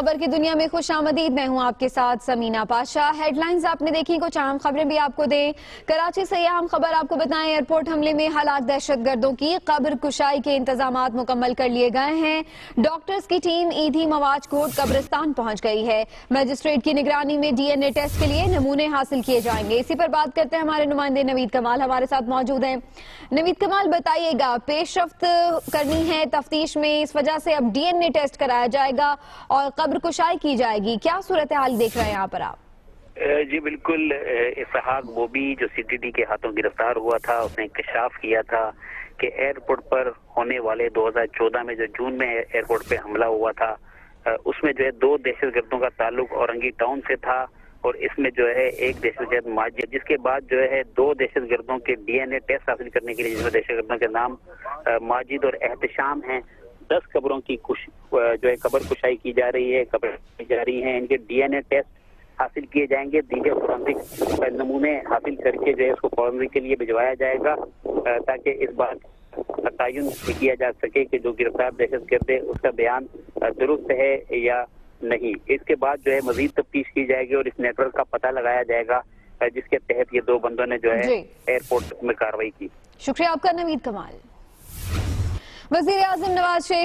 खबर की दुनिया में खुश आमदीद। मैं हूं आपके साथ समीना पाशा। हेडलाइंस आपने देखी, कुछ अहम खबरें भी आपको दें। कराची से अहम खबर आपको बताएं, एयरपोर्ट हमले में हलाक दहशतगर्दों की कब्र कुशाई के इंतजामात मुकम्मल कर लिए गए हैं। डॉक्टर्स की टीम ईदी मवाज कोट कब्रिस्तान पहुंच गई है। मजिस्ट्रेट की निगरानी में DNA टेस्ट के लिए नमूने हासिल किए जाएंगे। इसी पर बात करते हैं, हमारे नुमाइंदे नवीद कमाल हमारे साथ मौजूद हैं। नवीद कमाल, बताइएगा, पेशरफ्त करनी है तफ्तीश में, इस वजह से अब DNA टेस्ट कराया जाएगा और कब्र कुशाई की जाएगी, क्या सूरत हाल देख रहे हैं यहाँ पर आप? जी बिल्कुल, इसहाक बोबी जो CTT के हाथों गिरफ्तार हुआ था, उसने इंकशाफ किया था कि एयरपोर्ट पर होने वाले 2014 में जो जून में एयरपोर्ट पे हमला हुआ था, उसमें जो है 2 दहशतगर्दों का ताल्लुक औरंगी टाउन से था और इसमें जो है एक दहशतगर्द माजिद, जिसके बाद जो है 2 दहशतगर्दों के DNA टेस्ट हासिल करने के लिए, जिसमें दहशतगर्दों के नाम माजिद और एहतशाम हैं, 10 कब्रों की जो है कब्र कुशाई की जा रही है, कब्र की जा रही है, इनके DNA टेस्ट हासिल किए जाएंगे। दीगर फोरेंसिक नमूने हासिल करके जो है इसको फॉरेंसिक के लिए भिजवाया जाएगा ताकि इस बात का तयन किया जा सके कि जो गिरफ्तार दहशतगर्द है उसका बयान दुरुस्त है या नहीं। इसके बाद जो है मजीद तफ्तीश की जाएगी और इस नेटवर्क का पता लगाया जाएगा जिसके तहत ये 2 बंदों ने जो है एयरपोर्ट में कार्रवाई की। शुक्रिया आपका नवीद कमाल। वज़ीर-ए-आज़म नवाज शरीफ